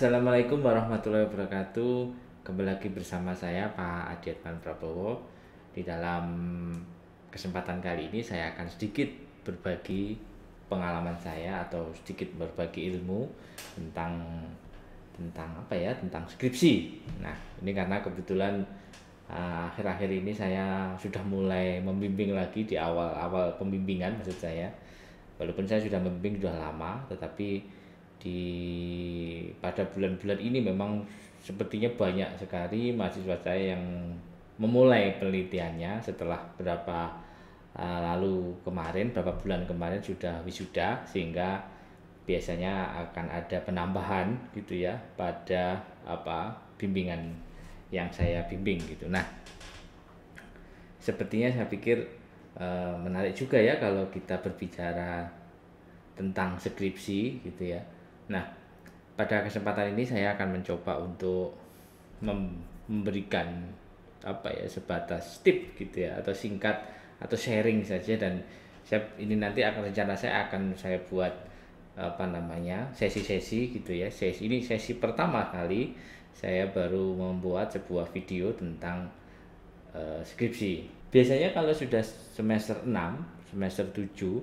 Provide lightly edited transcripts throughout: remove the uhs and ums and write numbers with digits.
Assalamualaikum warahmatullahi wabarakatuh. Kembali lagi bersama saya Pak Adiatman Prabowo. Di dalam kesempatan kali ini saya akan sedikit berbagi pengalaman saya atau sedikit berbagi ilmu tentang tentang skripsi. Nah, ini karena kebetulan akhir-akhir ini saya sudah mulai membimbing lagi di awal-awal pembimbingan maksud saya. Walaupun saya sudah membimbing sudah lama, tetapi di pada bulan-bulan ini memang sepertinya banyak sekali mahasiswa saya yang memulai penelitiannya setelah beberapa bulan kemarin sudah wisuda, sehingga biasanya akan ada penambahan gitu ya pada bimbingan yang saya bimbing gitu. Nah, sepertinya saya pikir menarik juga ya kalau kita berbicara tentang skripsi gitu ya. Nah, pada kesempatan ini saya akan mencoba untuk memberikan sebatas tip gitu ya, atau singkat atau sharing saja. Dan ini nanti rencana saya akan saya buat sesi-sesi gitu ya. Ini sesi pertama kali saya baru membuat sebuah video tentang skripsi. Biasanya kalau sudah semester 6, semester 7,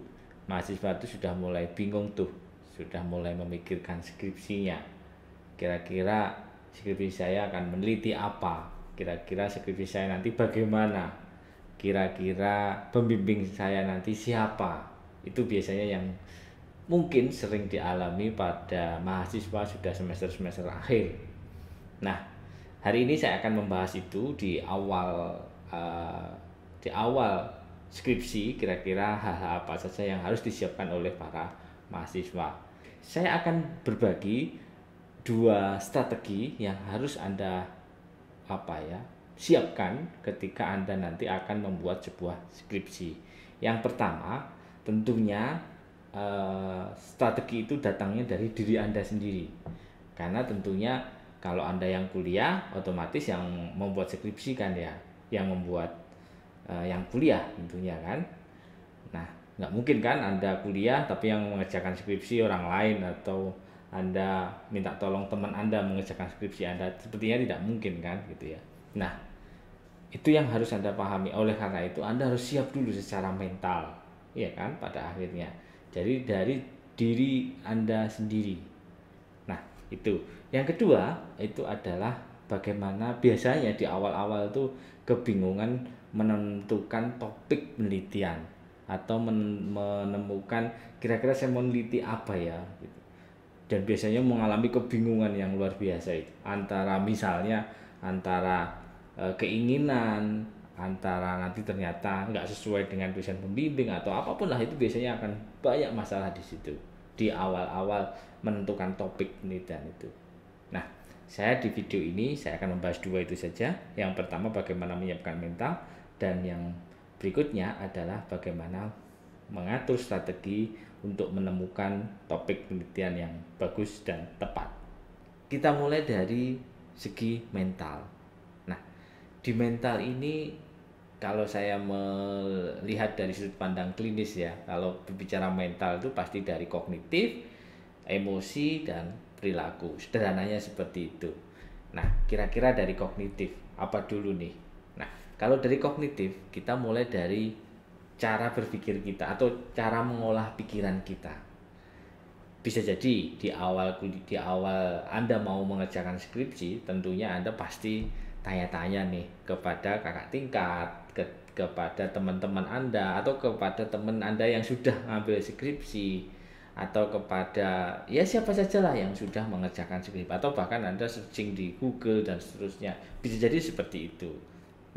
mahasiswa itu sudah mulai bingung tuh, sudah mulai memikirkan skripsinya. Kira-kira skripsi saya akan meneliti apa? Kira-kira skripsi saya nanti bagaimana? Kira-kira pembimbing saya nanti siapa? Itu biasanya yang mungkin sering dialami pada mahasiswa sudah semester-semester akhir. Nah, hari ini saya akan membahas itu di awal skripsi. Kira-kira hal-hal apa saja yang harus disiapkan oleh para mahasiswa. Saya akan berbagi dua strategi yang harus Anda siapkan ketika Anda nanti akan membuat sebuah skripsi. Yang pertama, tentunya strategi itu datangnya dari diri Anda sendiri. Karena tentunya kalau Anda yang kuliah, otomatis yang membuat skripsi kan ya, yang membuat yang kuliah tentunya kan. Nah, nggak mungkin kan Anda kuliah tapi yang mengerjakan skripsi orang lain, atau Anda minta tolong teman Anda mengerjakan skripsi Anda, sepertinya tidak mungkin kan gitu ya. Nah, itu yang harus Anda pahami. Oleh karena itu Anda harus siap dulu secara mental, ya kan, pada akhirnya. Jadi dari diri Anda sendiri. Nah, itu. Yang kedua itu adalah bagaimana biasanya di awal-awal tuh kebingungan menentukan topik penelitian, atau menemukan kira-kira saya mau meneliti apa ya gitu. Dan biasanya mengalami kebingungan yang luar biasa itu, antara keinginan, antara nanti ternyata nggak sesuai dengan tulisan pembimbing atau apapun lah. Itu biasanya akan banyak masalah di situ di awal-awal menentukan topik penelitian itu. Nah, saya di video ini saya akan membahas dua itu saja. Yang pertama bagaimana menyiapkan mental, dan yang berikutnya adalah bagaimana mengatur strategi untuk menemukan topik penelitian yang bagus dan tepat. Kita mulai dari segi mental. Nah, di mental ini kalau saya melihat dari sudut pandang klinis ya, kalau berbicara mental itu pasti dari kognitif, emosi, dan perilaku. Sederhananya seperti itu. Nah, kira-kira dari kognitif apa dulu nih? Nah, kalau dari kognitif kita mulai dari cara berpikir kita atau cara mengolah pikiran kita. Bisa jadi di awal Anda mau mengerjakan skripsi, tentunya Anda pasti tanya-tanya nih kepada kakak tingkat, kepada teman-teman Anda, atau kepada teman Anda yang sudah ngambil skripsi, atau kepada ya siapa sajalah yang sudah mengerjakan skripsi, atau bahkan Anda searching di Google dan seterusnya. Bisa jadi seperti itu.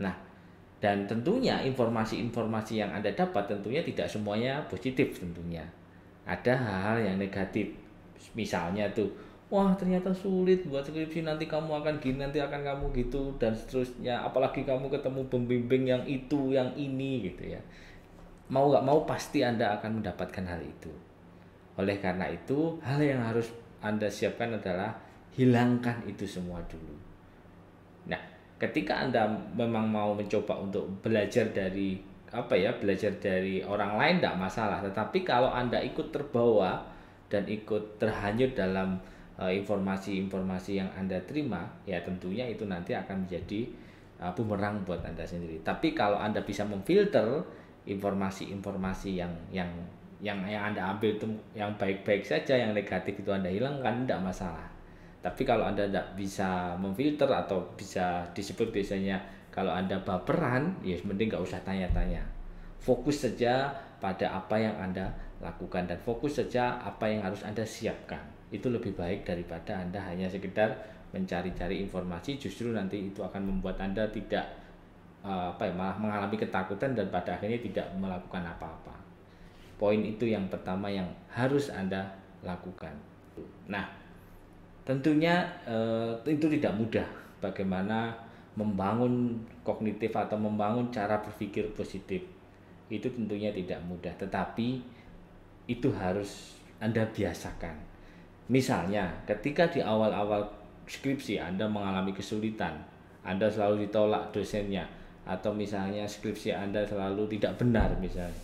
Nah, dan tentunya informasi-informasi yang Anda dapat tentunya tidak semuanya positif tentunya. Ada hal-hal yang negatif. Misalnya tuh, wah ternyata sulit buat skripsi, nanti kamu akan gini, nanti akan kamu gitu, dan seterusnya. Apalagi kamu ketemu pembimbing yang itu, yang ini gitu ya. Mau gak mau pasti Anda akan mendapatkan hal itu. Oleh karena itu, hal yang harus Anda siapkan adalah hilangkan itu semua dulu. Nah, ketika Anda memang mau mencoba untuk belajar dari belajar dari orang lain tidak masalah. Tetapi kalau Anda ikut terbawa dan ikut terhanyut dalam informasi-informasi yang Anda terima, ya tentunya itu nanti akan menjadi bumerang buat Anda sendiri. Tapi kalau Anda bisa memfilter informasi-informasi yang Anda ambil itu yang baik-baik saja, yang negatif itu Anda hilangkan, tidak masalah. Tapi kalau Anda tidak bisa memfilter atau bisa disebut biasanya kalau Anda baperan, ya mending nggak usah tanya-tanya. Fokus saja pada apa yang Anda lakukan dan fokus saja apa yang harus Anda siapkan. Itu lebih baik daripada Anda hanya sekedar mencari-cari informasi, justru nanti itu akan membuat Anda tidak malah mengalami ketakutan dan pada akhirnya tidak melakukan apa-apa. Poin itu yang pertama yang harus Anda lakukan. Nah, tentunya itu tidak mudah bagaimana membangun kognitif atau membangun cara berpikir positif. Itu tentunya tidak mudah, tetapi itu harus Anda biasakan. Misalnya, ketika di awal-awal skripsi Anda mengalami kesulitan, Anda selalu ditolak dosennya, atau misalnya skripsi Anda selalu tidak benar misalnya.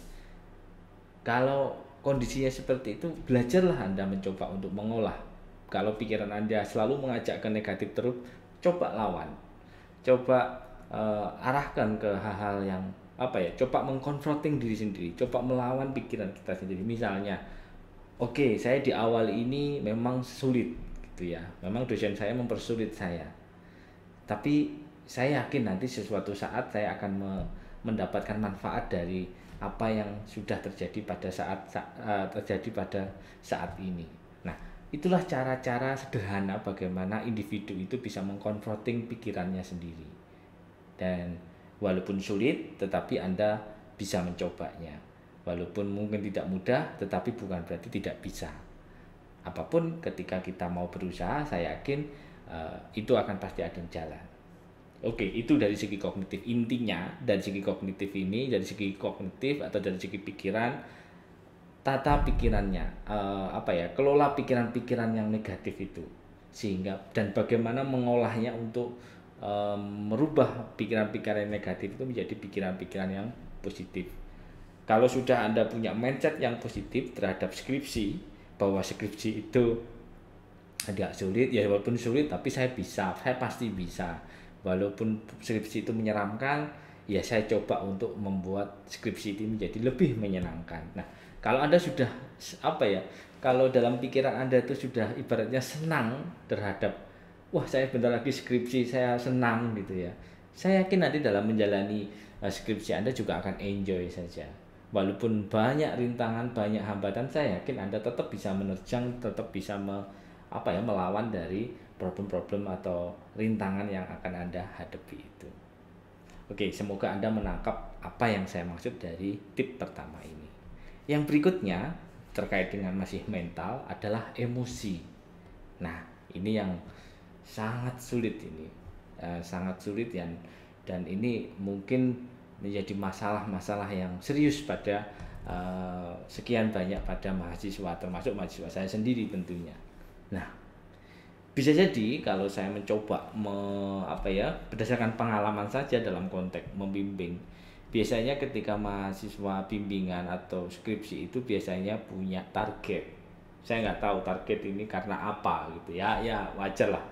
Kalau kondisinya seperti itu, belajarlah Anda mencoba untuk mengolah. Kalau pikiran Anda selalu mengajak ke negatif terus, coba lawan. Coba arahkan ke hal-hal yang coba mengkonfronting diri sendiri, coba melawan pikiran kita sendiri. Misalnya, oke, saya di awal ini memang sulit gitu ya. Memang dosen saya mempersulit saya. Tapi saya yakin nanti sesuatu saat saya akan mendapatkan manfaat dari apa yang sudah terjadi pada saat ini. Nah, itulah cara-cara sederhana bagaimana individu itu bisa mengkonfronting pikirannya sendiri. Dan walaupun sulit, tetapi Anda bisa mencobanya. Walaupun mungkin tidak mudah, tetapi bukan berarti tidak bisa. Apapun ketika kita mau berusaha, saya yakin itu akan pasti ada jalan. Oke, itu dari segi kognitif. Intinya dari segi kognitif ini, dari segi kognitif atau dari segi pikiran, tata pikirannya, kelola pikiran-pikiran yang negatif itu, sehingga dan bagaimana mengolahnya untuk merubah pikiran-pikiran yang negatif itu menjadi pikiran-pikiran yang positif. Kalau sudah Anda punya mindset yang positif terhadap skripsi, bahwa skripsi itu agak sulit, ya walaupun sulit tapi saya pasti bisa. Walaupun skripsi itu menyeramkan, ya saya coba untuk membuat skripsi itu menjadi lebih menyenangkan. Nah, kalau Anda sudah kalau dalam pikiran Anda itu sudah ibaratnya senang terhadap, wah saya bentar lagi skripsi, saya senang gitu ya. Saya yakin nanti dalam menjalani skripsi Anda juga akan enjoy saja. Walaupun banyak rintangan, banyak hambatan, saya yakin Anda tetap bisa menerjang, tetap bisa melawan dari problem-problem atau rintangan yang akan Anda hadapi itu. Oke, semoga Anda menangkap apa yang saya maksud dari tip pertama ini. Yang berikutnya terkait dengan masih mental adalah emosi. Nah, ini yang sangat sulit ini. Sangat sulit dan ini mungkin menjadi masalah-masalah yang serius pada sekian banyak pada mahasiswa, termasuk mahasiswa saya sendiri tentunya. Nah, bisa jadi kalau saya mencoba berdasarkan pengalaman saja dalam konteks membimbing, biasanya ketika mahasiswa bimbingan atau skripsi itu biasanya punya target. Saya nggak tahu target ini karena apa gitu ya wajar lah.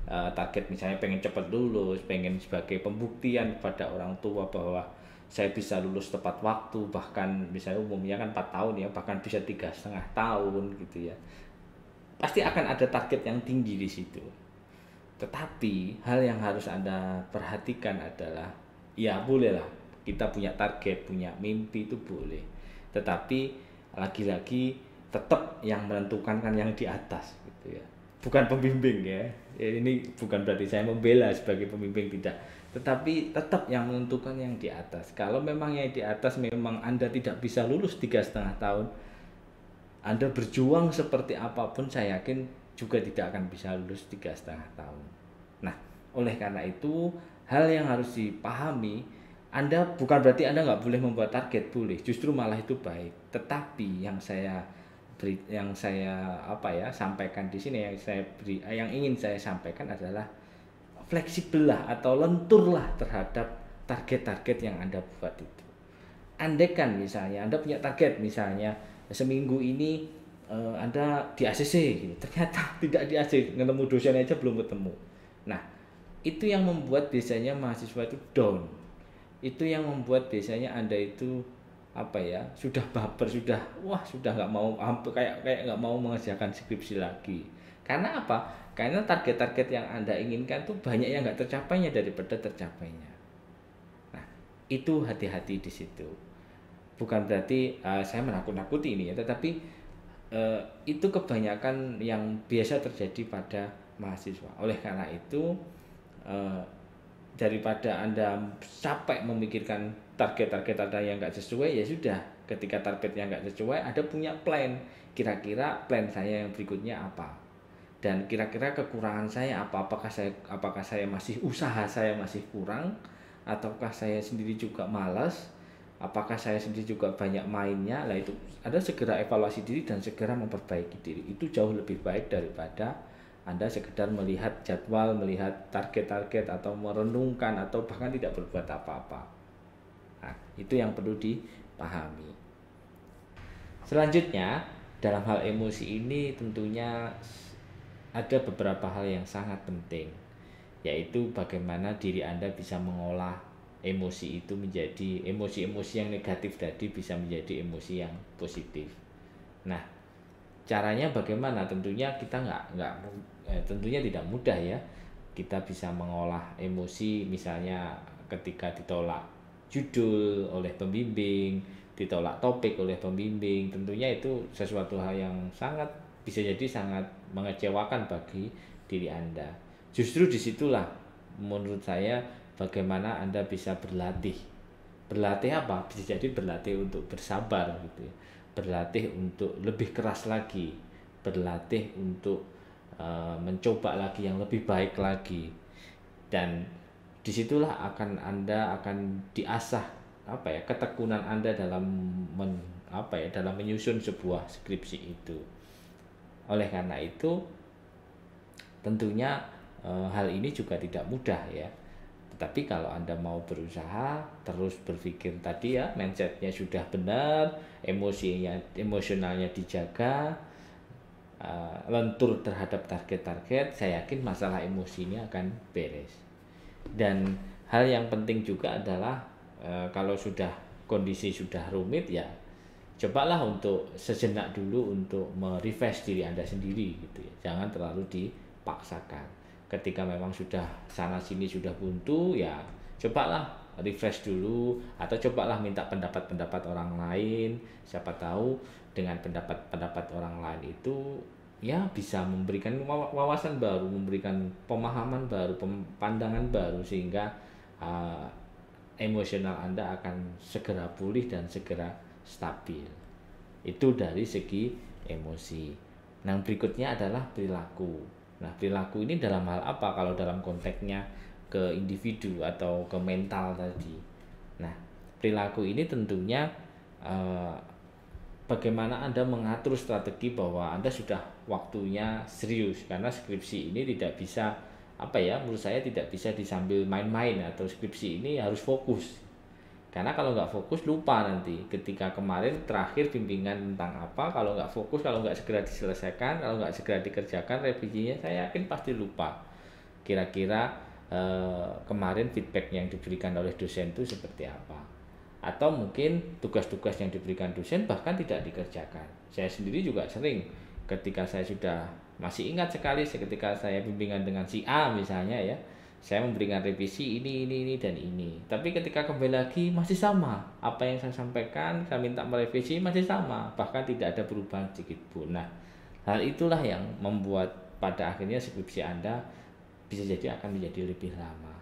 Target misalnya pengen cepat lulus, pengen sebagai pembuktian kepada orang tua bahwa saya bisa lulus tepat waktu, bahkan misalnya umumnya kan 4 tahun ya, bahkan bisa 3,5 tahun gitu ya. Pasti akan ada target yang tinggi di situ. Tetapi hal yang harus Anda perhatikan adalah, ya bolehlah kita punya target, punya mimpi itu boleh. Tetapi lagi-lagi tetap yang menentukan kan yang di atas gitu ya. Bukan pembimbing ya. Ini bukan berarti saya membela sebagai pembimbing, tidak. Tetapi tetap yang menentukan yang di atas. Kalau memang yang di atas memang Anda tidak bisa lulus 3,5 tahun, Anda berjuang seperti apapun, saya yakin juga tidak akan bisa lulus 3,5 tahun. Nah, oleh karena itu, hal yang harus dipahami, Anda bukan berarti Anda nggak boleh membuat target, boleh. Justru malah itu baik. Tetapi yang saya sampaikan di sini, yang ingin saya sampaikan adalah fleksibel lah atau lenturlah terhadap target-target yang Anda buat itu. Andaikan misalnya Anda punya target, misalnya seminggu ini Anda di ACC gitu. Ternyata tidak di ACC, ketemu dosen aja belum ketemu. Nah, itu yang membuat biasanya mahasiswa itu down. Itu yang membuat biasanya Anda itu apa ya, sudah baper, sudah nggak mau, hampir kayak kayak nggak mau mengerjakan skripsi lagi. Karena apa? Karena target-target yang Anda inginkan tuh banyak yang nggak tercapainya daripada tercapainya. Nah, itu hati-hati di situ. Bukan berarti saya menakut-nakuti ini ya, tetapi itu kebanyakan yang biasa terjadi pada mahasiswa. Oleh karena itu, eh, daripada Anda capek memikirkan target-target Anda yang nggak sesuai, ya sudah, ketika targetnya nggak sesuai, Anda punya plan. Kira-kira plan saya yang berikutnya apa? Dan kira-kira kekurangan saya apa? Apakah saya masih, usaha saya masih kurang, ataukah saya sendiri juga malas, apakah saya sendiri juga banyak mainnya. Lah itu Anda segera evaluasi diri dan segera memperbaiki diri. Itu jauh lebih baik daripada Anda sekedar melihat jadwal, melihat target-target, atau merenungkan, atau bahkan tidak berbuat apa-apa. Nah, itu yang perlu dipahami. Selanjutnya, dalam hal emosi ini tentunya ada beberapa hal yang sangat penting, yaitu bagaimana diri Anda bisa mengolah emosi itu menjadi emosi-emosi yang negatif tadi bisa menjadi emosi yang positif. Nah, caranya bagaimana? Tentunya kita tentunya tidak mudah ya. Kita bisa mengolah emosi, misalnya ketika ditolak judul oleh pembimbing, ditolak topik oleh pembimbing, tentunya itu sesuatu hal yang sangat bisa jadi sangat mengecewakan bagi diri Anda. Justru disitulah menurut saya bagaimana Anda bisa berlatih. Berlatih apa? Bisa jadi berlatih untuk bersabar gitu ya. Berlatih untuk lebih keras lagi. Berlatih untuk mencoba lagi yang lebih baik lagi. Dan disitulah Anda akan diasah ketekunan Anda dalam dalam menyusun sebuah skripsi itu. Oleh karena itu tentunya hal ini juga tidak mudah ya. Tetapi kalau Anda mau berusaha terus berpikir tadi ya, mindsetnya sudah benar, emosionalnya dijaga, lentur terhadap target-target, saya yakin masalah emosi ini akan beres. Dan hal yang penting juga adalah kalau sudah kondisi sudah rumit ya, cobalah untuk sejenak dulu untuk merefresh diri Anda sendiri gitu ya. Jangan terlalu dipaksakan. Ketika memang sudah sana sini sudah buntu ya, cobalah refresh dulu, atau cobalah minta pendapat-pendapat orang lain. Siapa tahu dengan pendapat-pendapat orang lain itu ya bisa memberikan wawasan baru, memberikan pemahaman baru, pandangan baru, sehingga emosional Anda akan segera pulih dan segera stabil. Itu dari segi emosi. Nah, berikutnya adalah perilaku. Nah, perilaku ini dalam hal apa? Kalau dalam konteksnya ke individu atau ke mental tadi. Nah, perilaku ini tentunya bagaimana Anda mengatur strategi bahwa Anda sudah waktunya serius, karena skripsi ini tidak bisa menurut saya tidak bisa disambil main-main, atau skripsi ini harus fokus. Karena kalau nggak fokus lupa nanti. Ketika kemarin terakhir bimbingan tentang apa, kalau nggak fokus, kalau nggak segera diselesaikan, kalau nggak segera dikerjakan revisinya, saya yakin pasti lupa. Kira-kira kemarin feedback yang diberikan oleh dosen itu seperti apa. Atau mungkin tugas-tugas yang diberikan dosen bahkan tidak dikerjakan. Saya sendiri juga sering, ketika saya sudah masih ingat sekali ketika saya bimbingan dengan si A misalnya ya, saya memberikan revisi ini dan ini, tapi ketika kembali lagi masih sama apa yang saya sampaikan, saya minta merevisi masih sama, bahkan tidak ada perubahan sedikit pun. Nah, hal itulah yang membuat pada akhirnya skripsi Anda bisa jadi akan menjadi lebih lama.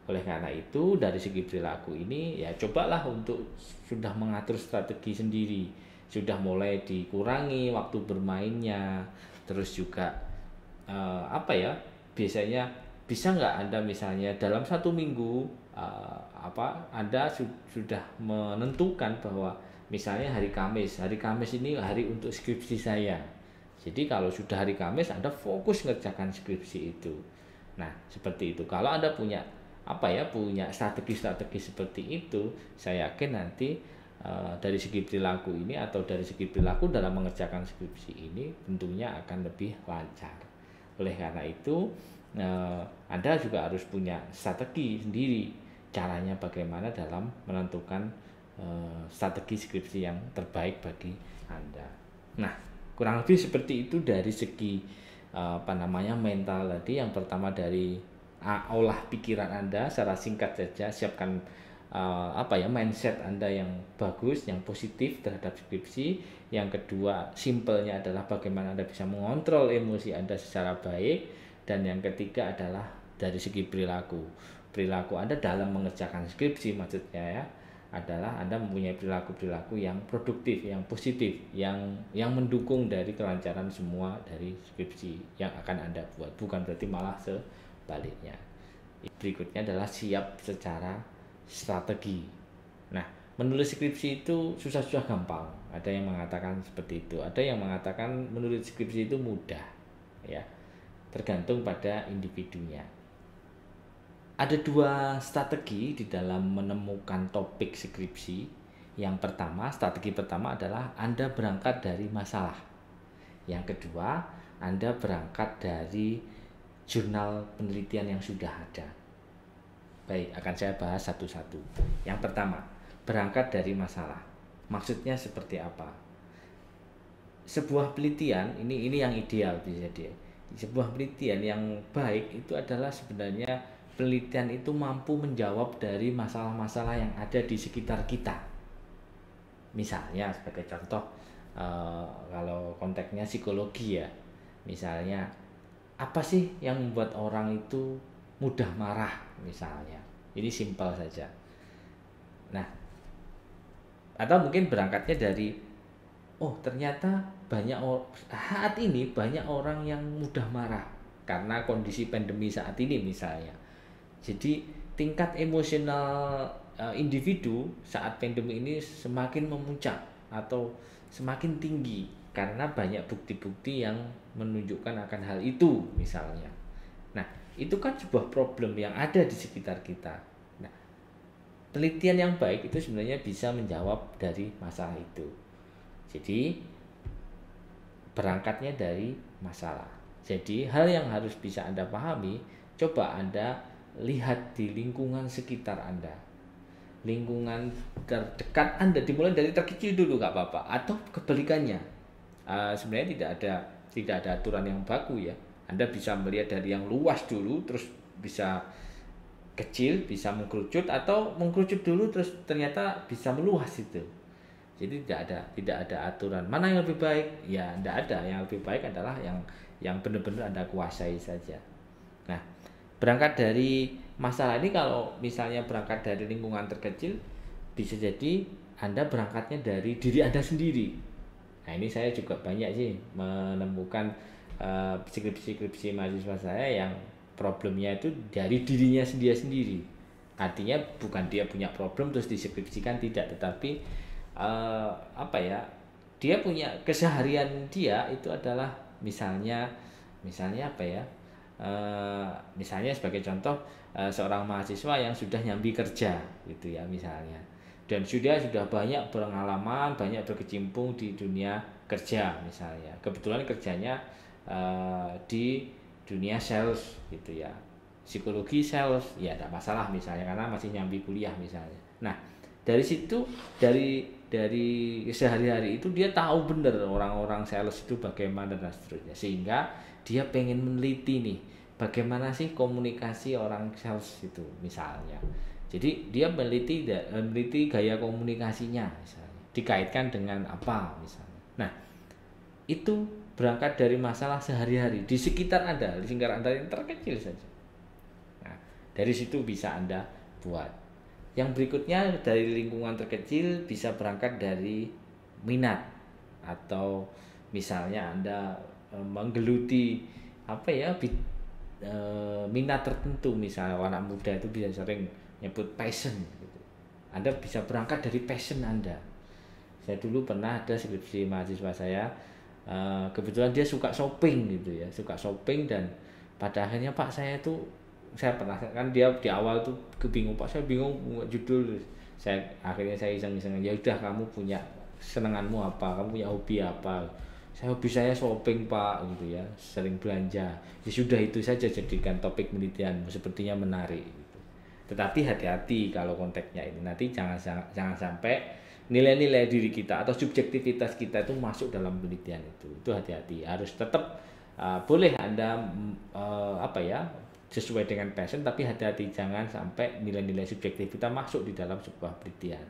Oleh karena itu dari segi perilaku ini ya, cobalah untuk sudah mengatur strategi sendiri, sudah mulai dikurangi waktu bermainnya, terus juga biasanya bisa nggak Anda misalnya dalam 1 minggu Anda sudah menentukan bahwa misalnya hari Kamis ini hari untuk skripsi saya. Jadi kalau sudah hari Kamis Anda fokus ngerjakan skripsi itu. Nah, seperti itu. Kalau Anda punya punya strategi-strategi seperti itu, saya yakin nanti dari segi perilaku ini atau dari segi perilaku dalam mengerjakan skripsi ini tentunya akan lebih lancar. Oleh karena itu Anda juga harus punya strategi sendiri caranya bagaimana dalam menentukan strategi skripsi yang terbaik bagi Anda. Nah, kurang lebih seperti itu dari segi mental tadi. Yang pertama dari olah pikiran Anda secara singkat saja, siapkan mindset Anda yang bagus, yang positif terhadap skripsi. Yang kedua, simpelnya adalah bagaimana Anda bisa mengontrol emosi Anda secara baik. Dan yang ketiga adalah dari segi perilaku Anda dalam mengerjakan skripsi, maksudnya ya, adalah Anda mempunyai perilaku yang produktif, yang positif, yang mendukung dari kelancaran semua dari skripsi yang akan Anda buat, bukan berarti malah sebaliknya. Berikutnya adalah siap secara strategi. Nah, menulis skripsi itu susah-susah gampang. Ada yang mengatakan seperti itu, ada yang mengatakan menulis skripsi itu mudah, ya. Tergantung pada individunya. Ada dua strategi di dalam menemukan topik skripsi. Yang pertama, strategi pertama adalah Anda berangkat dari masalah. Yang kedua, Anda berangkat dari jurnal penelitian yang sudah ada. Baik, akan saya bahas satu-satu. Yang pertama, berangkat dari masalah. Maksudnya seperti apa? Sebuah penelitian, ini yang ideal bisa dia. Sebuah penelitian yang baik itu adalah sebenarnya penelitian itu mampu menjawab dari masalah-masalah yang ada di sekitar kita. Misalnya sebagai contoh, kalau konteksnya psikologi ya, misalnya apa sih yang membuat orang itu mudah marah misalnya. Ini simpel saja. Nah, atau mungkin berangkatnya dari ternyata saat ini banyak orang yang mudah marah karena kondisi pandemi saat ini misalnya. Jadi tingkat emosional individu saat pandemi ini semakin memuncak atau semakin tinggi karena banyak bukti-bukti yang menunjukkan akan hal itu misalnya. Nah, itu kan sebuah problem yang ada di sekitar kita. Nah, penelitian yang baik itu sebenarnya bisa menjawab dari masalah itu. Jadi berangkatnya dari masalah. Jadi hal yang harus bisa Anda pahami, coba Anda lihat di lingkungan sekitar Anda. Lingkungan terdekat Anda, dimulai dari terkecil dulu nggak apa-apa, atau kebalikannya. Sebenarnya tidak ada aturan yang baku ya. Anda bisa melihat dari yang luas dulu, terus bisa kecil, bisa mengkerucut, atau mengkerucut dulu terus ternyata bisa meluas itu. Jadi tidak ada aturan mana yang lebih baik, ya tidak ada. Yang lebih baik adalah yang benar-benar Anda kuasai saja. Nah, berangkat dari masalah ini, kalau misalnya berangkat dari lingkungan terkecil, bisa jadi Anda berangkatnya dari diri Anda sendiri. Nah, ini saya juga banyak sih menemukan skripsi mahasiswa saya yang problemnya itu dari dirinya sendiri. Artinya bukan dia punya problem terus diskripsikan, tidak, tetapi dia punya keseharian, dia itu adalah misalnya misalnya sebagai contoh, seorang mahasiswa yang sudah nyambi kerja gitu ya misalnya, dan sudah banyak pengalaman, banyak berkecimpung di dunia kerja misalnya, kebetulan kerjanya di dunia sales gitu ya, psikologi sales, ya tidak masalah misalnya karena masih nyambi kuliah misalnya. Nah, dari situ, dari sehari-hari itu dia tahu benar orang-orang sales itu bagaimana dan seterusnya, sehingga dia pengen meneliti nih bagaimana sih komunikasi orang sales itu misalnya. Jadi dia meneliti gaya komunikasinya misalnya, dikaitkan dengan apa misalnya. Nah, itu berangkat dari masalah sehari-hari di sekitar Anda, di sekitar Anda yang terkecil saja. Nah, dari situ bisa Anda buat. Yang berikutnya dari lingkungan terkecil bisa berangkat dari minat, atau misalnya Anda menggeluti minat tertentu. Misalnya anak muda itu bisa sering nyebut passion gitu. Anda bisa berangkat dari passion Anda. Saya dulu pernah ada skripsi mahasiswa saya, kebetulan dia suka shopping gitu ya, dan pada akhirnya Pak, saya pernah kan, dia di awal tuh kebingung, Pak saya bingung judul, Akhirnya saya iseng-iseng, ya udah kamu punya senenganmu apa, kamu punya hobi apa. Hobi saya shopping pak, gitu ya, sering belanja. Ya sudah, itu saja jadikan topik penelitianmu, sepertinya menarik gitu. Tetapi hati-hati kalau konteksnya ini, nanti jangan sampai nilai-nilai diri kita atau subjektivitas kita itu masuk dalam penelitian itu hati-hati. Harus tetap boleh Anda apa ya, sesuai dengan passion, tapi hati-hati jangan sampai nilai-nilai subjektif kita masuk di dalam sebuah penelitian.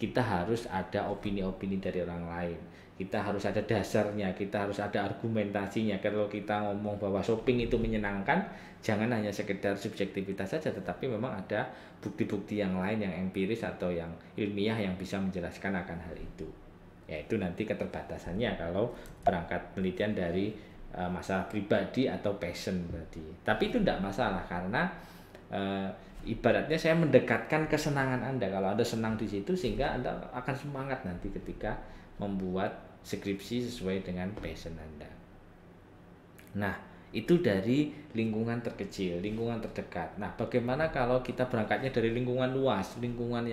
Kita harus ada opini-opini dari orang lain, kita harus ada dasarnya, kita harus ada argumentasinya. Kalau kita ngomong bahwa shopping itu menyenangkan, jangan hanya sekedar subjektivitas saja, tetapi memang ada bukti-bukti yang lain yang empiris atau yang ilmiah yang bisa menjelaskan akan hal itu. Yaitu nanti keterbatasannya kalau berangkat penelitian dari masalah pribadi atau passion berarti. Tapi itu tidak masalah, karena ibaratnya saya mendekatkan kesenangan Anda. Kalau Anda senang di situ, sehingga Anda akan semangat nanti ketika membuat skripsi sesuai dengan passion Anda. Nah, itu dari lingkungan terkecil, lingkungan terdekat. Nah, bagaimana kalau kita berangkatnya dari lingkungan luas, lingkungan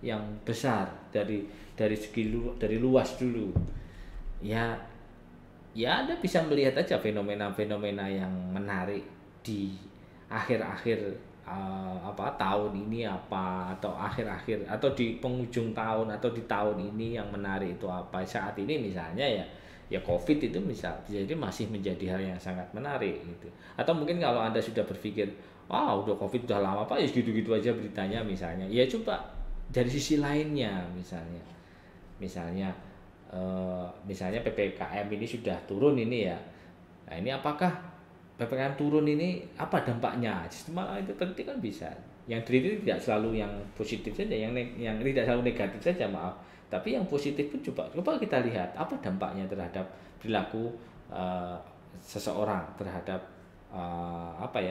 yang besar, dari luas dulu. Ya Anda bisa melihat aja fenomena-fenomena yang menarik di akhir-akhir tahun ini apa, atau akhir-akhir atau di penghujung tahun atau di tahun ini yang menarik itu apa. Saat ini misalnya ya COVID itu jadi masih menjadi hal yang sangat menarik gitu. Atau mungkin kalau Anda sudah berpikir, udah COVID udah lama Pak, ya gitu-gitu aja beritanya misalnya. Ya coba dari sisi lainnya, misalnya PPKM ini sudah turun ini ya. Nah, ini apakah PPKM turun ini apa dampaknya? Sistem malah itu penting kan bisa. Yang teliti tidak selalu yang positif saja, yang tidak selalu negatif saja, maaf. Tapi yang positif pun coba kita lihat apa dampaknya terhadap perilaku seseorang, terhadap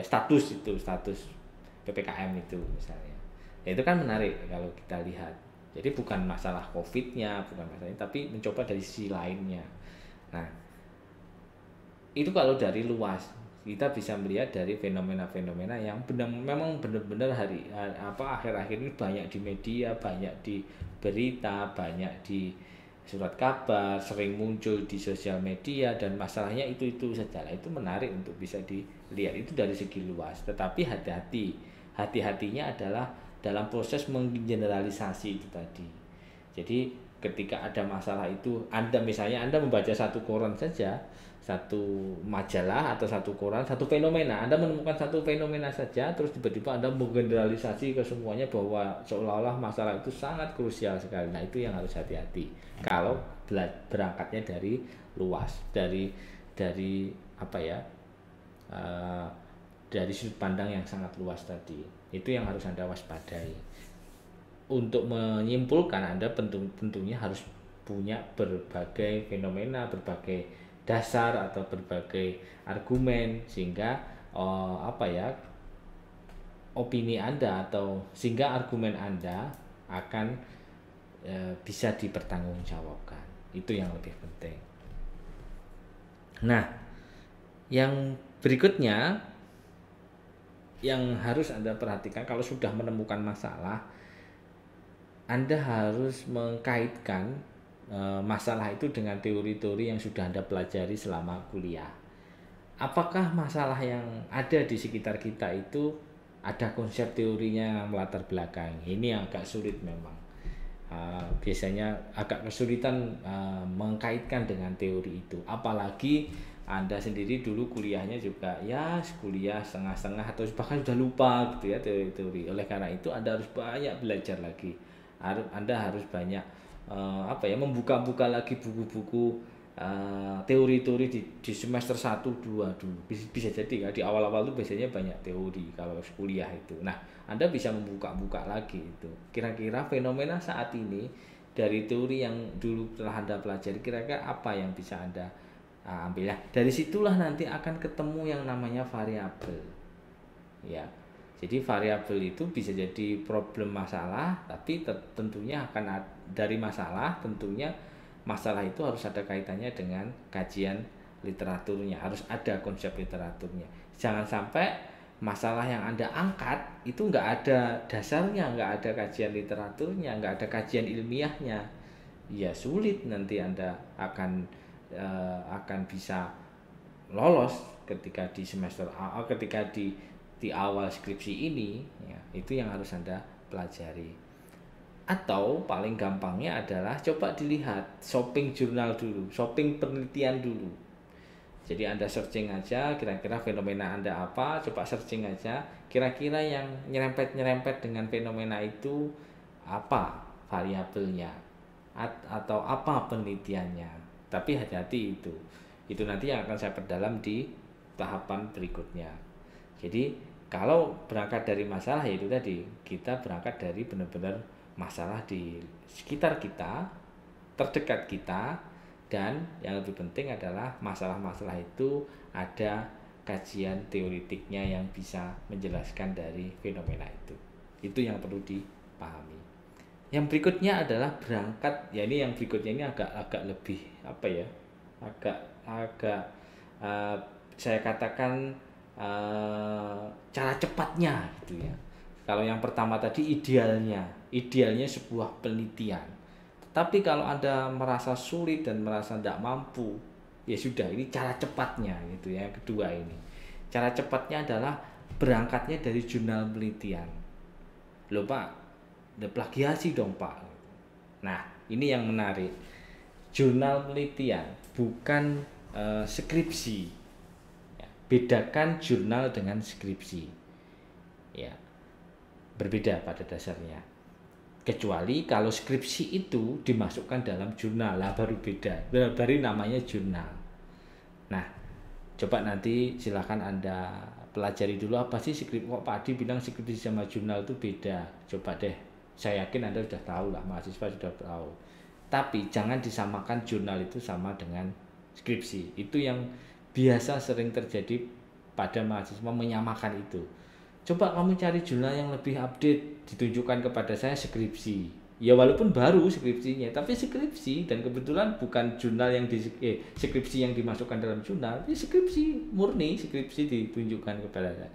status PPKM itu misalnya. Ya, itu kan menarik kalau kita lihat. Jadi bukan masalah COVID-nya, bukan masalahnya, tapi mencoba dari sisi lainnya. Nah, itu kalau dari luas, kita bisa melihat dari fenomena-fenomena yang memang benar-benar akhir-akhir ini banyak di media, banyak di berita, banyak di surat kabar, sering muncul di sosial media, dan masalahnya itu saja. Itu menarik untuk bisa dilihat itu dari segi luas. Tetapi hati-hatinya adalah dalam proses menggeneralisasi itu tadi. Jadi ketika ada masalah itu, Anda membaca satu koran saja, satu majalah atau satu koran, satu fenomena, Anda menemukan satu fenomena saja, terus tiba-tiba Anda menggeneralisasi ke semuanya bahwa seolah-olah masalah itu sangat krusial sekali. Nah, itu yang harus hati-hati kalau berangkatnya dari luas, dari sudut pandang yang sangat luas tadi. Itu yang harus Anda waspadai. Untuk menyimpulkan, Anda tentunya harus punya berbagai fenomena, berbagai dasar atau berbagai argumen, sehingga opini Anda atau sehingga argumen Anda akan bisa dipertanggungjawabkan. Itu yang lebih penting. Nah, yang berikutnya yang harus Anda perhatikan kalau sudah menemukan masalah, Anda harus mengkaitkan masalah itu dengan teori-teori yang sudah Anda pelajari selama kuliah. Apakah masalah yang ada di sekitar kita itu ada konsep teorinya yang melatar belakang? Ini yang agak sulit memang. Biasanya agak kesulitan mengkaitkan dengan teori itu. Apalagi Anda sendiri dulu kuliahnya juga kuliah setengah-setengah atau bahkan sudah lupa gitu ya teori-teori. Oleh karena itu Anda harus banyak belajar lagi. Anda harus banyak membuka-buka lagi buku-buku teori-teori di semester 1, 2 dulu. Bisa jadi di awal-awal itu biasanya banyak teori kalau kuliah itu. Nah, Anda bisa membuka-buka lagi itu. Kira-kira fenomena saat ini dari teori yang dulu telah Anda pelajari, kira-kira apa yang bisa Anda ambil. Dari situlah nanti akan ketemu yang namanya variabel. Ya. Jadi variabel itu bisa jadi problem masalah, tapi tentunya akan dari masalah, tentunya masalah itu harus ada kaitannya dengan kajian literaturnya, harus ada konsep literaturnya. Jangan sampai masalah yang Anda angkat itu nggak ada dasarnya, nggak ada kajian literaturnya, nggak ada kajian ilmiahnya, ya sulit nanti Anda akan bisa lolos ketika di semester ketika di awal skripsi ini, ya, itu yang harus Anda pelajari. Atau paling gampangnya adalah coba dilihat shopping jurnal dulu, shopping penelitian dulu. Jadi Anda searching aja kira-kira fenomena Anda apa, coba searching aja kira-kira yang nyerempet-nyerempet dengan fenomena itu apa variabelnya atau apa penelitiannya. Tapi hati-hati itu. Itu nanti yang akan saya perdalam di tahapan berikutnya. Jadi kalau berangkat dari masalah ya itu tadi, kita berangkat dari benar-benar masalah di sekitar kita, terdekat kita. Dan yang lebih penting adalah masalah-masalah itu ada kajian teoritiknya yang bisa menjelaskan dari fenomena itu. Itu yang perlu dipahami. Yang berikutnya adalah berangkat, ya ini yang berikutnya ini agak lebih apa ya? Agak saya katakan cara cepatnya gitu ya. Kalau yang pertama tadi idealnya sebuah penelitian. Tapi kalau Anda merasa sulit dan merasa tidak mampu, ya sudah, ini cara cepatnya gitu ya. Kedua ini, cara cepatnya adalah berangkatnya dari jurnal penelitian. Loh Pak, udah plagiasi dong Pak. Nah, ini yang menarik. Jurnal penelitian bukan skripsi. Ya, bedakan jurnal dengan skripsi. Ya, berbeda pada dasarnya. Kecuali kalau skripsi itu dimasukkan dalam jurnal, lah baru beda, baru namanya jurnal. Nah, coba nanti silakan Anda pelajari dulu apa sih skripsi. Kok Pak Adi bilang skripsi sama jurnal itu beda. Coba deh, saya yakin Anda sudah tahu lah, mahasiswa sudah tahu. Tapi jangan disamakan jurnal itu sama dengan skripsi. Itu yang biasa sering terjadi pada mahasiswa, menyamakan itu. Coba kamu cari jurnal yang lebih update, ditunjukkan kepada saya skripsi. Ya walaupun baru skripsinya, tapi skripsi, dan kebetulan bukan jurnal yang skripsi yang dimasukkan dalam jurnal, ini skripsi murni, skripsi ditunjukkan kepada saya.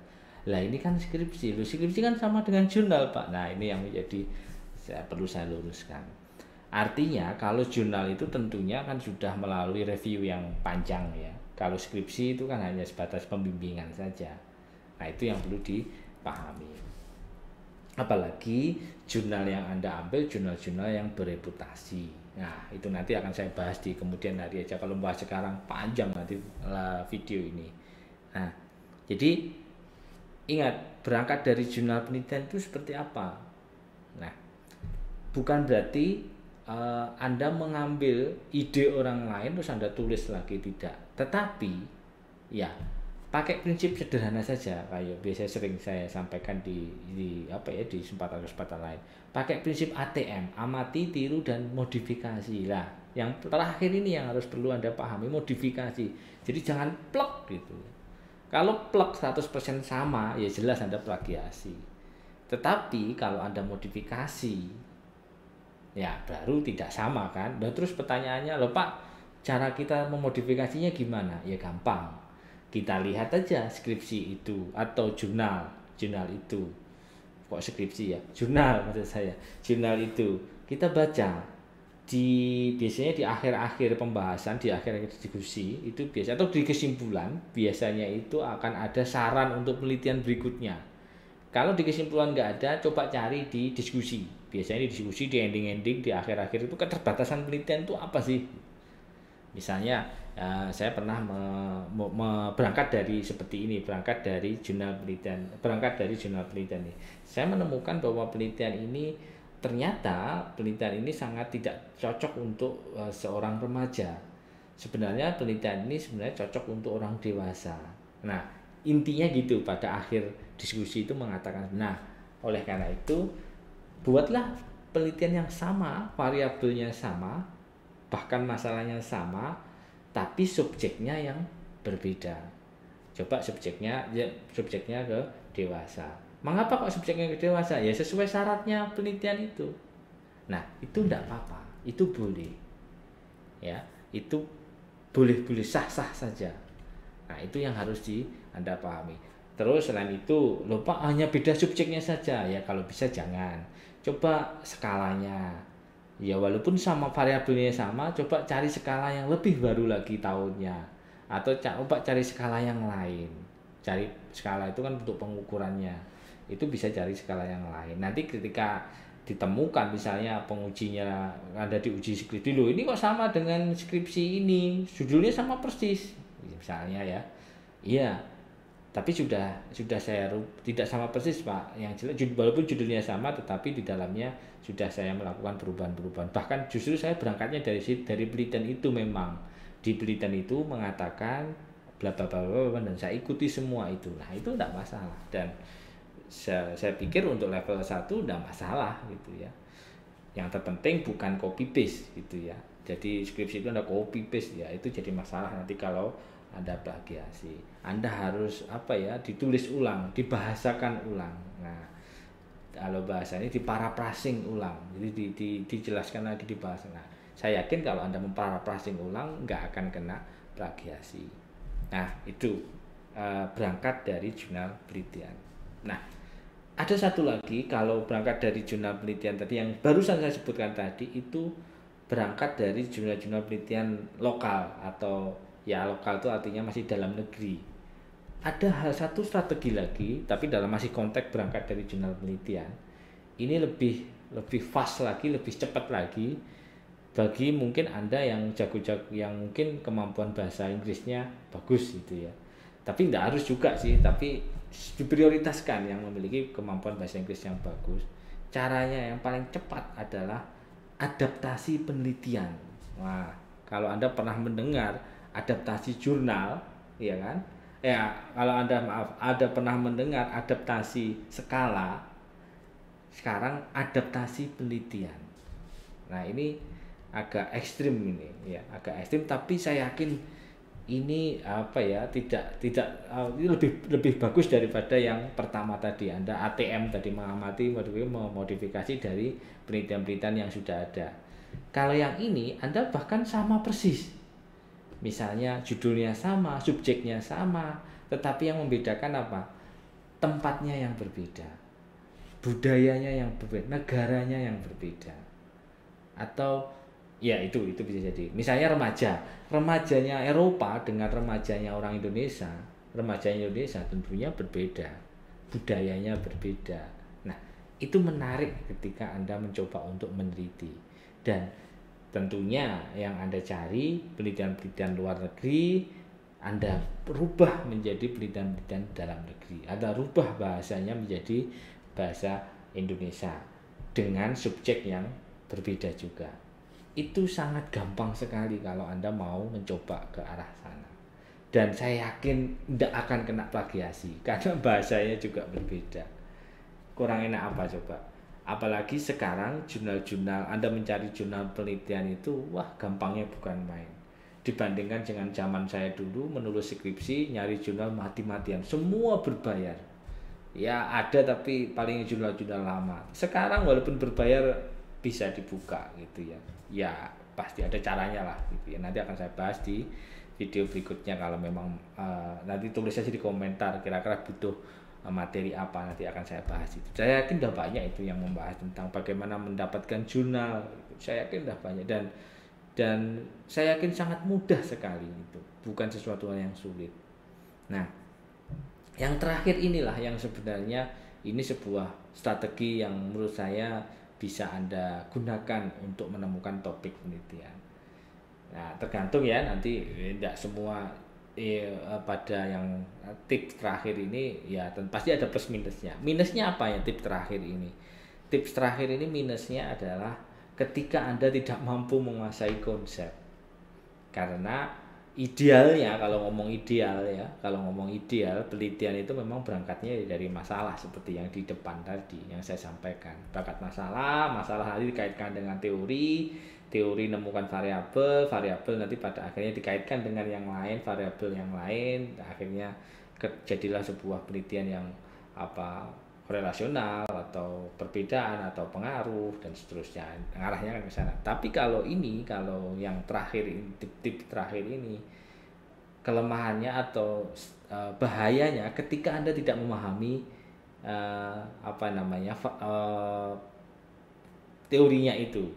Lah ini kan skripsi, skripsi kan sama dengan jurnal Pak. Nah ini yang menjadi perlu saya luruskan. Artinya kalau jurnal itu tentunya kan sudah melalui review yang panjang ya. Kalau skripsi itu kan hanya sebatas pembimbingan saja. Nah itu yang perlu dipahami. Apalagi jurnal yang Anda ambil jurnal-jurnal yang bereputasi. Nah itu nanti akan saya bahas di kemudian hari aja. Kalau bahas sekarang panjang nanti video ini. Nah jadi ingat, berangkat dari jurnal penelitian itu seperti apa. Nah bukan berarti Anda mengambil ide orang lain terus Anda tulis lagi, tidak. Tetapi ya pakai prinsip sederhana saja, kayak biasa sering saya sampaikan di kesempatan lain. Pakai prinsip ATM, amati, tiru, dan modifikasi. Lah, yang terakhir ini yang harus perlu Anda pahami, modifikasi. Jadi jangan plek gitu. Kalau plek 100% sama, ya jelas Anda plagiasi. Tetapi kalau Anda modifikasi, ya baru tidak sama kan. Dan terus pertanyaannya, loh Pak, cara kita memodifikasinya gimana? Ya gampang. Kita lihat aja skripsi itu atau jurnal itu. Kok skripsi ya? Jurnal maksud saya. Jurnal itu kita baca biasanya di akhir-akhir pembahasan, di akhir diskusi itu biasa, atau di kesimpulan biasanya itu akan ada saran untuk penelitian berikutnya. Kalau di kesimpulan nggak ada, coba cari di diskusi. Biasanya di diskusi, di ending-ending, di akhir-akhir itu keterbatasan penelitian itu apa sih? Misalnya saya pernah berangkat dari seperti ini, berangkat dari jurnal penelitian ini. Saya menemukan bahwa penelitian ini ternyata sangat tidak cocok untuk seorang remaja. Sebenarnya penelitian ini cocok untuk orang dewasa. Nah, intinya gitu, pada akhir diskusi itu mengatakan, nah, oleh karena itu buatlah penelitian yang sama, variabelnya sama, bahkan masalahnya sama, tapi subjeknya yang berbeda. Coba subjeknya ke dewasa. Mengapa kok subjeknya ke dewasa? Ya sesuai syaratnya penelitian itu. Nah, itu enggak apa-apa. Itu boleh. Ya, itu boleh-boleh sah-sah saja. Nah, itu yang harus Anda pahami. Terus selain itu, lupa hanya beda subjeknya saja ya, kalau bisa jangan. Coba skalanya. Ya walaupun sama variabelnya sama, coba cari skala yang lebih baru lagi tahunnya. Atau coba cari skala yang lain. Cari skala itu kan untuk pengukurannya. Itu bisa cari skala yang lain. Nanti ketika ditemukan misalnya pengujinya ada diuji skripsi, loh ini kok sama dengan skripsi ini, judulnya sama persis. Misalnya ya. Iya, tapi sudah saya tidak sama persis Pak, yang jelas walaupun judulnya sama tetapi di dalamnya sudah saya melakukan perubahan-perubahan, bahkan justru saya berangkatnya dari penelitian itu, memang di penelitian itu mengatakan bla bla bla bla, dan saya ikuti semua itu. Nah itu tidak masalah, dan saya pikir untuk level 1 tidak masalah gitu ya. Yang terpenting bukan copy paste gitu ya. Jadi skripsi itu ada copy paste ya, itu jadi masalah nanti kalau Anda plagiasi. Anda harus apa ya, ditulis ulang, dibahasakan ulang. Nah, kalau bahasa ini diparaphrasing ulang. Jadi dijelaskan lagi, dibahas. Nah, saya yakin kalau Anda memparaphrasing ulang nggak akan kena plagiasi. Nah, itu berangkat dari jurnal penelitian. Nah, ada satu lagi, kalau berangkat dari jurnal penelitian tadi yang barusan saya sebutkan tadi, itu berangkat dari jurnal-jurnal penelitian lokal, atau ya lokal itu artinya masih dalam negeri. Ada satu strategi lagi, tapi dalam masih konteks berangkat dari jurnal penelitian. Ini lebih fast lagi, lebih cepat lagi bagi mungkin Anda yang jago-jago, yang mungkin kemampuan bahasa Inggrisnya bagus gitu ya. Tapi tidak harus juga sih, tapi diprioritaskan yang memiliki kemampuan bahasa Inggris yang bagus. Caranya yang paling cepat adalah adaptasi penelitian. Wah, kalau Anda pernah mendengar adaptasi jurnal, ya kan? Ya, kalau Anda ada pernah mendengar adaptasi skala, sekarang adaptasi penelitian. Nah, ini agak ekstrim ini ya, agak ekstrim, tapi saya yakin ini apa ya, tidak ini lebih bagus daripada yang pertama tadi. Anda ATM tadi, mengamati memodifikasi dari penelitian-penelitian yang sudah ada. Kalau yang ini Anda bahkan sama persis, misalnya judulnya sama, subjeknya sama, tetapi yang membedakan apa? Tempatnya yang berbeda, budayanya yang berbeda, negaranya yang berbeda. Atau ya itu bisa jadi misalnya remajanya Eropa dengan remajanya orang Indonesia, remajanya Indonesia tentunya berbeda, budayanya berbeda. Nah itu menarik ketika Anda mencoba untuk meneliti, dan tentunya yang Anda cari penelitian-penelitian luar negeri, Anda rubah menjadi penelitian-penelitian dalam negeri, Anda rubah bahasanya menjadi bahasa Indonesia dengan subjek yang berbeda juga. Itu sangat gampang sekali kalau Anda mau mencoba ke arah sana. Dan saya yakin tidak akan kena plagiasi karena bahasanya juga berbeda. Kurang enak apa coba? Apalagi sekarang jurnal-jurnal, Anda mencari jurnal penelitian itu, wah gampangnya bukan main. Dibandingkan dengan zaman saya dulu menulis skripsi, nyari jurnal mati-matian, semua berbayar. Ya ada, tapi paling jurnal-jurnal lama. Sekarang walaupun berbayar bisa dibuka gitu ya. Ya pasti ada caranya lah gitu ya. Nanti akan saya bahas di video berikutnya. Kalau memang nanti tulis aja di komentar kira-kira butuh materi apa, nanti akan saya bahas itu. Saya yakin udah banyak itu yang membahas tentang bagaimana mendapatkan jurnal. Saya yakin udah banyak, dan saya yakin sangat mudah sekali itu, bukan sesuatu yang sulit. Nah, yang terakhir inilah yang sebenarnya ini sebuah strategi yang menurut saya bisa Anda gunakan untuk menemukan topik penelitian. Nah, tergantung ya, nanti tidak semua pada yang tips terakhir ini ya pasti ada plus minusnya. Minusnya apa ya tips terakhir ini? Tips terakhir ini minusnya adalah ketika Anda tidak mampu menguasai konsep. Karena idealnya, kalau ngomong ideal penelitian itu memang berangkatnya dari masalah seperti yang di depan tadi yang saya sampaikan. Berangkat masalah nanti dikaitkan dengan teori nemukan variabel nanti pada akhirnya dikaitkan dengan yang lain, variabel yang lain, akhirnya jadilah sebuah penelitian yang relasional atau perbedaan atau pengaruh dan seterusnya, arahnya kan ke sana. Tapi kalau yang terakhir ini, tip terakhir ini, kelemahannya atau bahayanya ketika Anda tidak memahami teorinya itu.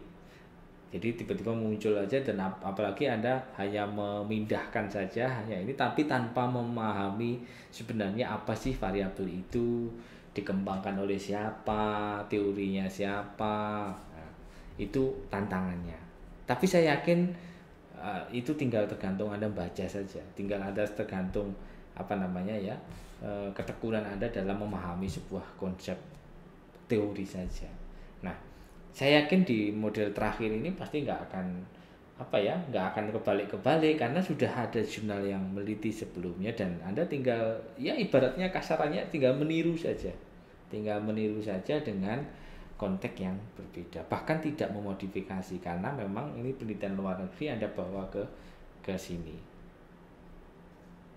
Jadi tiba-tiba muncul aja, dan apalagi Anda hanya memindahkan saja hanya ini, tapi tanpa memahami sebenarnya apa sih variabel itu, dikembangkan oleh siapa, teorinya siapa. Nah, itu tantangannya. Tapi saya yakin itu tinggal tergantung Anda baca saja, tinggal Anda tergantung ketekunan Anda dalam memahami sebuah konsep teori saja. Nah, saya yakin di model terakhir ini pasti nggak akan kebalik-kebalik, karena sudah ada jurnal yang meliti sebelumnya, dan Anda tinggal, ya ibaratnya kasarannya tinggal meniru saja dengan konteks yang berbeda, bahkan tidak memodifikasi, karena memang ini penelitian luar negeri Anda bawa ke sini.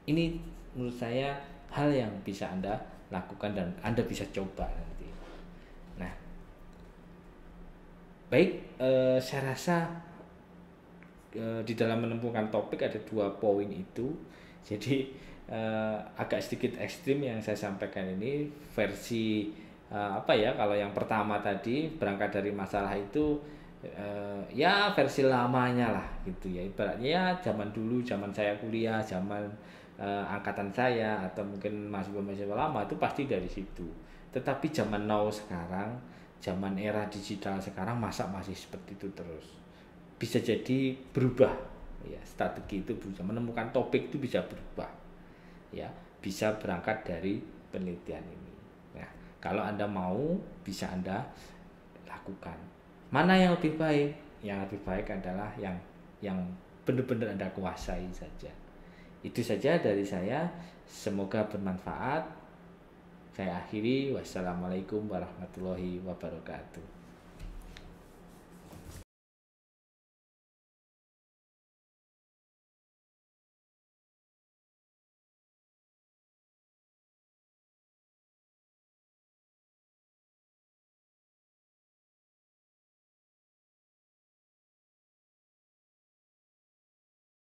Ini menurut saya hal yang bisa Anda lakukan dan Anda bisa coba nanti. Nah, baik, saya rasa di dalam menentukan topik ada 2 poin itu. Jadi agak sedikit ekstrim yang saya sampaikan ini, versi kalau yang pertama tadi berangkat dari masalah itu ya versi lamanya lah gitu ya, ibaratnya ya zaman dulu, zaman saya kuliah, zaman angkatan saya atau mungkin mahasiswa lama itu pasti dari situ. Tetapi zaman now sekarang, zaman era digital sekarang, masa masih seperti itu terus? Bisa jadi berubah ya, strategi itu bisa menemukan topik itu bisa berubah ya, bisa berangkat dari penelitian ini. Nah, kalau Anda mau, bisa Anda lakukan. Mana yang lebih baik? Yang lebih baik adalah yang benar-benar Anda kuasai saja. Itu saja dari saya, semoga bermanfaat. Saya akhiri, wassalamualaikum warahmatullahi wabarakatuh.